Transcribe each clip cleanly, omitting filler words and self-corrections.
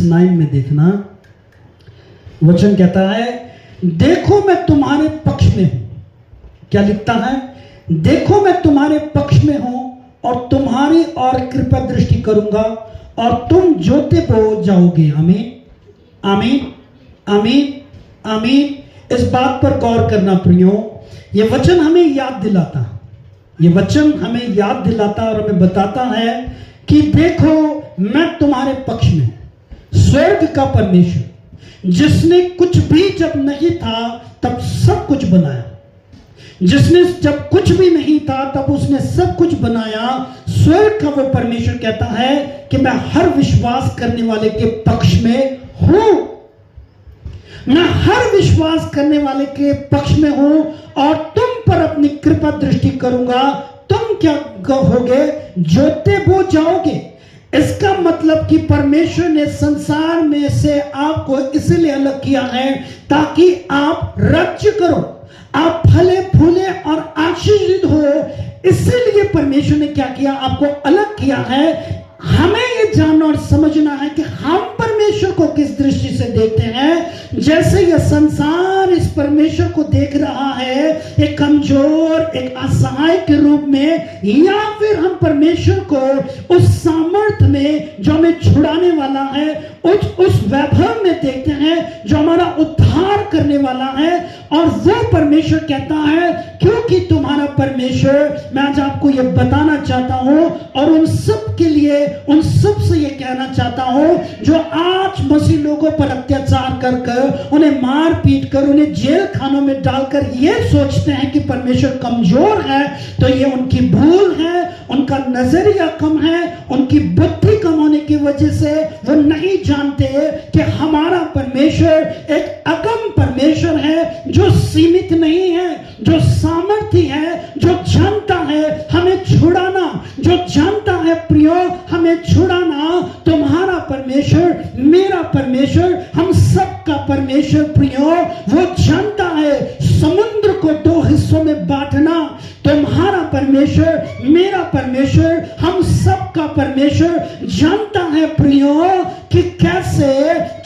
9 में देखना, वचन कहता है, देखो मैं तुम्हारे पक्ष में हूं। क्या लिखता है? देखो मैं तुम्हारे पक्ष में हूं और तुम्हारी और कृपा दृष्टि करूंगा और तुम जोते बो जाओगे। आमीन, आमीन, आमीन, आमीन। इस बात पर गौर करना प्रियो, ये वचन हमें याद दिलाता, ये वचन हमें याद दिलाता और हमें बताता है कि देखो मैं तुम्हारे पक्ष में हूं। स्वर्ग का परमेश्वर जिसने कुछ भी जब नहीं था तब सब कुछ बनाया, जिसने जब कुछ भी नहीं था तब उसने सब कुछ बनाया, स्वर्ग का वो परमेश्वर कहता है कि मैं हर विश्वास करने वाले के पक्ष में हूं। मैं हर विश्वास करने वाले के पक्ष में हूं और तुम पर अपनी कृपा दृष्टि करूंगा। तुम क्या कहोगे? जोते बो जाओगे। इसका मतलब कि परमेश्वर ने संसार में से आपको इसलिए अलग किया है ताकि आप राज्य करो, आप फले फूले और आशीषित हो। इसीलिए परमेश्वर ने क्या किया? आपको अलग किया है। हमें ये जानना और समझना है कि हम परमेश्वर को किस दृष्टि से देखते हैं। जैसे यह संसार इस परमेश्वर को देख रहा है एक कमजोर, एक असहाय के रूप में, या फिर हम परमेश्वर को उस सामर्थ्य में जो हमें छुड़ाने वाला है, उस वैभव में देखते हैं जो हमारा उद्धार करने वाला है। और वो परमेश्वर कहता है क्योंकि तुम्हारा परमेश्वर, मैं आज आपको ये बताना चाहता हूं और उन सब के लिए, उन सब से ये कहना चाहता हूं जो आज मसीह लोगों पर अत्याचार कर कर, उन्हें मार पीट कर, उन्हें जेल खानों में डालकर ये सोचते हैं कि परमेश्वर कमजोर है, तो ये उनकी भूल है, उनका नजरिया कम है, उनकी बुद्धि कम होने की वजह से वो नहीं जानते कि हमारा परमेश्वर एक अगम परमेश्वर है जो सीमित नहीं है, जो सामर्थ्य है, जो जानता है हमें छुड़ाना, जो जानता है प्रियो हमें छुड़ाना। तुम्हारा परमेश्वर, मेरा परमेश्वर, हम सब का परमेश्वर प्रियो, वो जानता है समुद्र को 2 हिस्सों में बांटना। तुम्हारा परमेश्वर, मेरा परमेश्वर, हम सब का परमेश्वर जानता है प्रियो कि कैसे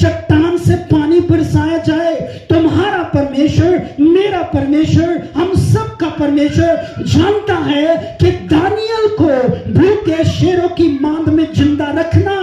चट्टान से पानी बरसाया जाए। तुम्हारा परमेश्वर, मेरा परमेश्वर, हम सब का परमेश्वर जानता है कि दानियल को भूखे शेरों की मांद में जिंदा रखना।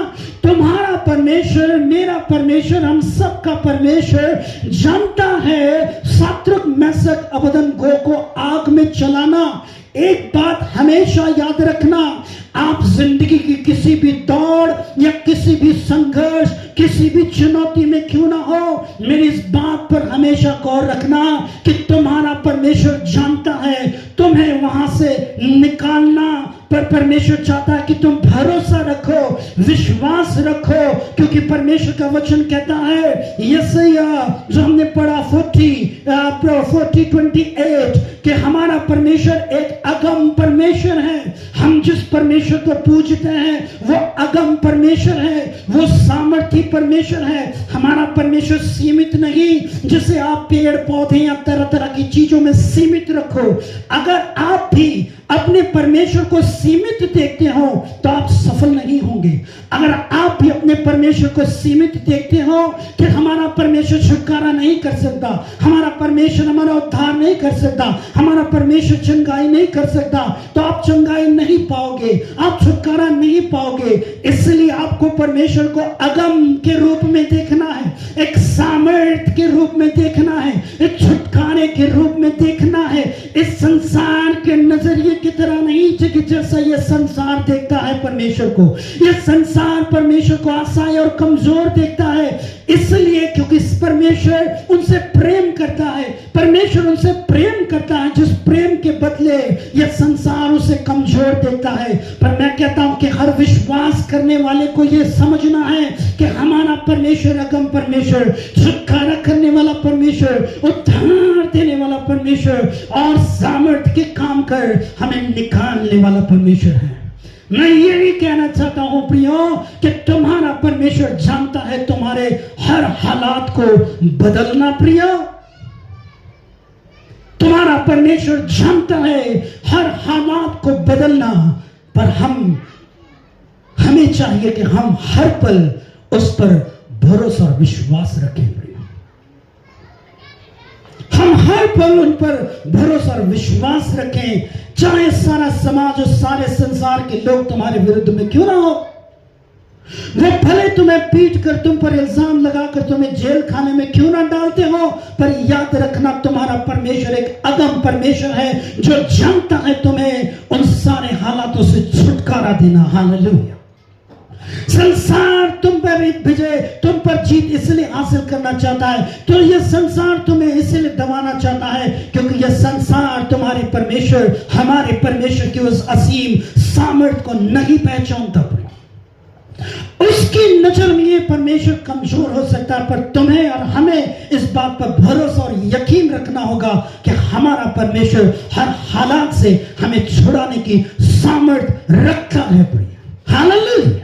तुम्हारा परमेश्वर, मेरा परमेश्वर, हम सब का परमेश्वर जानता है शाद्रक, मेशक, अबेदनगो को आग में चलाना। एक बात हमेशा याद रखना, आप जिंदगी की किसी भी दौड़ या किसी भी संघर्ष, किसी भी चुनौती में क्यों ना हो, मेरी इस बात पर हमेशा गौर रखना कि तुम्हारा परमेश्वर जानता है तुम्हें वहां से निकालना। पर परमेश्वर चाहता है कि तुम भरोसा रखो, विश्वास रखो, क्योंकि परमेश्वर का वचन कहता है, यशायाह जो हमने पढ़ा 40:28 कि हमारा परमेश्वर एक अगम परमेश्वर है। हम जिस परमेश्वर को पूजते हैं वो अगम परमेश्वर है, वो सामर्थी परमेश्वर है। हमारा परमेश्वर सीमित नहीं, जिसे आप पेड़ पौधे या तरह तरह की चीजों में सीमित रखो। अगर आप भी अपने परमेश्वर को सीमित देखते हो तो आप सफल नहीं होंगे। अगर आप भी अपने परमेश्वर को सीमित देखते हो कि हमारा परमेश्वर छुटकारा नहीं कर सकता, हमारा परमेश्वर हमारा उद्धार नहीं कर सकता, हमारा परमेश्वर चंगाई नहीं कर सकता, तो आप चंगाई नहीं पाओगे, आप छुटकारा नहीं पाओगे। इसलिए आपको परमेश्वर को अगम के रूप में देखना है, एक सामर्थ के रूप में देखना है, एक छुटकारे के रूप में देखना है। इस संसार के नजरिए की तरह नहीं कि जैसा यह संसार देखता है परमेश्वर को, यह संसार परमेश्वर को असहाय और कमजोर देखता है। इसलिए क्योंकि परमेश्वर उनसे प्रेम करता है, परमेश्वर उनसे प्रेम करता है, जिस प्रेम के बदले यह संसार उसे कमजोर देखता है। पर मैं कहता हूं कि हर विश्वास करने वाले को यह समझना है कि हमारा परमेश्वर अगम परमेश्वर, छुटकारा करने वाला परमेश्वर, उद्धार देने वाला परमेश्वर और सामर्थ्य के काम कर हमें निकालने वाला परमेश्वर है। मैं यही कहना चाहता हूं प्रियो कि तुम्हारा परमेश्वर जानता है तुम्हारे हर हालात को बदलना। प्रियो, तुम्हारा परमेश्वर जानता है हर हालात को बदलना, पर हमें चाहिए कि हम हर पल उस पर भरोसा और विश्वास रखें प्रिय। हम हर पल उन पर भरोसा और विश्वास रखें, चाहे सारा समाज और सारे संसार के लोग तुम्हारे विरुद्ध में क्यों ना हो। वो भले तुम्हें पीट कर, तुम पर इल्जाम लगाकर तुम्हें जेल खाने में क्यों ना डालते हो, पर याद रखना तुम्हारा परमेश्वर एक अगम परमेश्वर है जो जानता है तुम्हें उन सारे हालातों से छुटकारा देना। हालेलुया। संसार तुम पर विजय, तुम पर जीत इसलिए हासिल करना चाहता है, तो यह संसार तुम्हें इसलिए दबाना चाहता है क्योंकि यह संसार तुम्हारे परमेश्वर, हमारे परमेश्वर की उस असीम सामर्थ्य को नहीं पहचानता। उसकी नजर में ये परमेश्वर कमजोर हो सकता है, पर तुम्हें और हमें इस बात पर भरोसा और यकीन रखना होगा कि हमारा परमेश्वर हर हालात से हमें छुड़ाने की सामर्थ्य रखता है प्रिय। हालेलुया।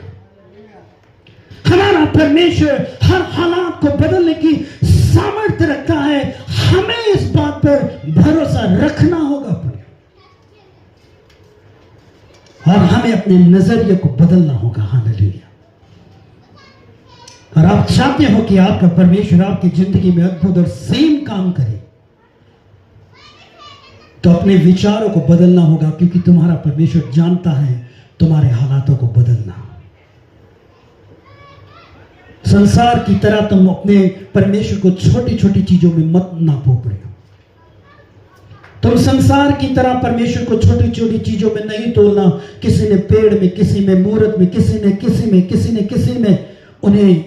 हमारा परमेश्वर हर हालात को बदलने की सामर्थ्य रखता है, हमें इस बात पर भरोसा रखना होगा प्रिय, और हमें अपने नजरिए को बदलना होगा। हालेलुया। और आप चाहते हो कि आपका परमेश्वर आपकी जिंदगी में अद्भुत और सेम काम करे, तो अपने विचारों को बदलना होगा, क्योंकि तुम्हारा परमेश्वर जानता है तुम्हारे हालातों को बदलना। संसार की तरह तुम अपने परमेश्वर को छोटी छोटी चीजों में मत नापो प्रिय। तुम संसार की तरह परमेश्वर को छोटी छोटी चीजों में नहीं तोलना। किसी ने पेड़ में, किसी में मूर्त में, किसी ने उन्हें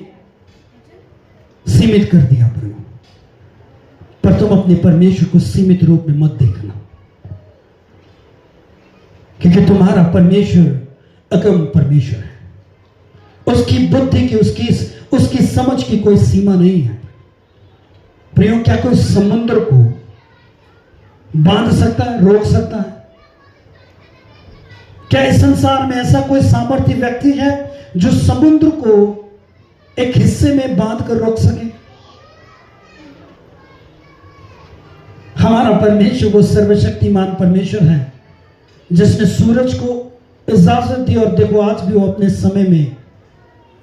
सीमित कर दिया प्रिय। पर तुम अपने परमेश्वर को सीमित रूप में मत देखना, क्योंकि तुम्हारा परमेश्वर अगम परमेश्वर है। उसकी बुद्धि की, उसकी समझ की कोई सीमा नहीं है प्रियो। क्या कोई समुद्र को बांध सकता है, रोक सकता है? क्या इस संसार में ऐसा कोई सामर्थ्य व्यक्ति है जो समुद्र को एक हिस्से में बांध कर रोक सके? हमारा परमेश्वर वो सर्वशक्तिमान परमेश्वर है जिसने सूरज को इजाजत दी, और देखो आज भी वो अपने समय में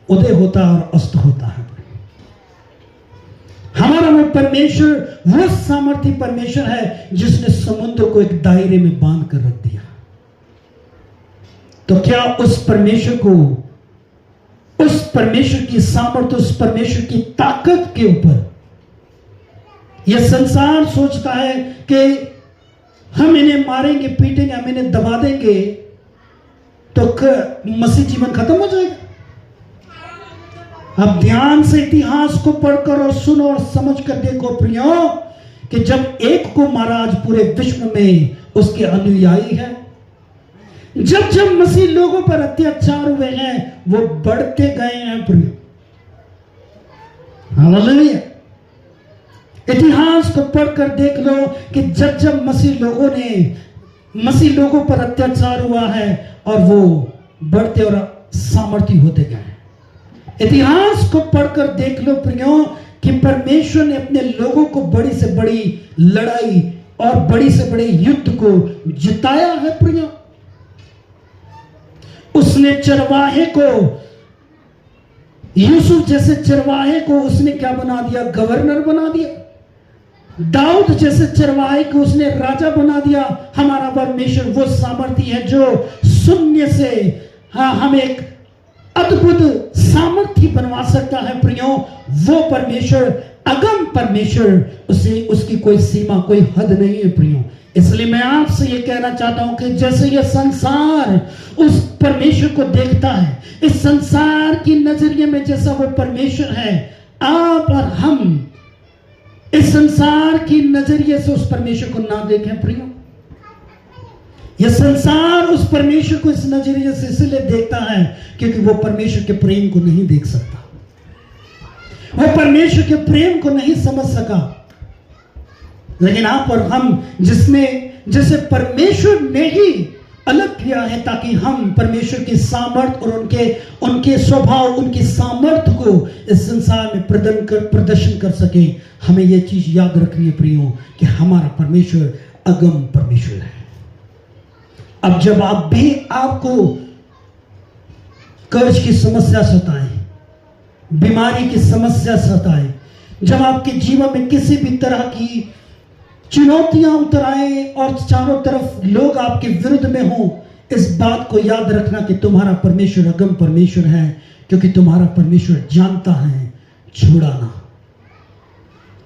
उदय होता है और अस्त होता है। हमारा वो परमेश्वर वो सामर्थ्य परमेश्वर है जिसने समुद्र को एक दायरे में बांध कर रख दिया। तो क्या उस परमेश्वर को, उस परमेश्वर की सामर्थ्य, उस परमेश्वर की ताकत के ऊपर यह संसार सोचता है कि हम इन्हें मारेंगे, पीटेंगे, हम इन्हें दबा देंगे तो मसीह जीवन खत्म हो जाएगा? अब ध्यान से इतिहास को पढ़कर और सुनो और समझ कर देखो प्रियो, कि जब एक को मारा, आज पूरे विश्व में उसके अनुयायी हैं। जब जब मसीह लोगों पर अत्याचार हुए हैं वो बढ़ते गए हैं प्रियो। हालेलुया। इतिहास को पढ़कर देख लो कि जब जब मसीह लोगों पर अत्याचार हुआ है और वो बढ़ते और सामर्थ्य होते गए। इतिहास को पढ़कर देख लो प्रियो कि परमेश्वर ने अपने लोगों को बड़ी से बड़ी लड़ाई और बड़ी से बड़े युद्ध को जिताया है प्रियो। उसने चरवाहे को, यूसुफ जैसे चरवाहे को उसने क्या बना दिया? गवर्नर बना दिया। दाऊद जैसे चरवाहे को उसने राजा बना दिया। हमारा परमेश्वर वो सामर्थ्य है जो शून्य से हमें एक अद्भुत सामर्थ्य बनवा सकता है प्रियो। वो परमेश्वर, अगम परमेश्वर, उसे उसकी कोई सीमा, कोई हद नहीं है प्रियो। इसलिए मैं आपसे ये कहना चाहता हूं कि जैसे ये संसार उस परमेश्वर को देखता है, इस संसार की नजरिए में जैसा वो परमेश्वर है, आप और हम इस संसार की नजरिए से उस परमेश्वर को ना देखें प्रियो। यह संसार उस परमेश्वर को इस नजरिए से इसलिए देखता है क्योंकि वो परमेश्वर के प्रेम को नहीं देख सकता, वो परमेश्वर के प्रेम को नहीं समझ सका। लेकिन आप और हम जिसे परमेश्वर ने ही अलग किया है ताकि हम परमेश्वर की सामर्थ और उनके स्वभाव, उनकी सामर्थ को इस संसार में प्रदर्शन कर सके। हमें यह चीज याद रखनी है प्रियो कि हमारा परमेश्वर अगम परमेश्वर है। अब जब आपको कर्ज की समस्या सताए, बीमारी की समस्या सताए, जब आपके जीवन में किसी भी तरह की चुनौतियां उतर आए और चारों तरफ लोग आपके विरुद्ध में हों, इस बात को याद रखना कि तुम्हारा परमेश्वर अगम परमेश्वर है, क्योंकि तुम्हारा परमेश्वर जानता है छुड़ाना,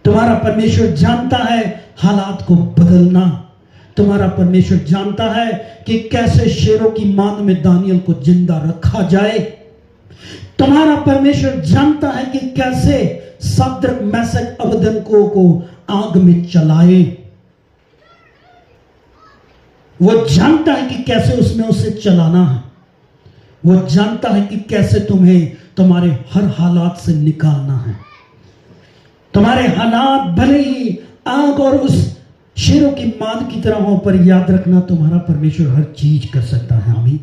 तुम्हारा परमेश्वर जानता है हालात को बदलना, तुम्हारा परमेश्वर जानता है कि कैसे शेरों की मान में दानियल को जिंदा रखा जाए, तुम्हारा परमेश्वर जानता है कि कैसे सद्रक मैशक अबेदनगो को आग में चलाए, वो जानता है कि कैसे उसमें उसे चलाना है, वो जानता है कि कैसे तुम्हें तुम्हारे हर हालात से निकालना है। तुम्हारे हालात भले ही आग और उस शेरों की मान की तरह हो, पर याद रखना तुम्हारा परमेश्वर हर चीज कर सकता है। आमीन।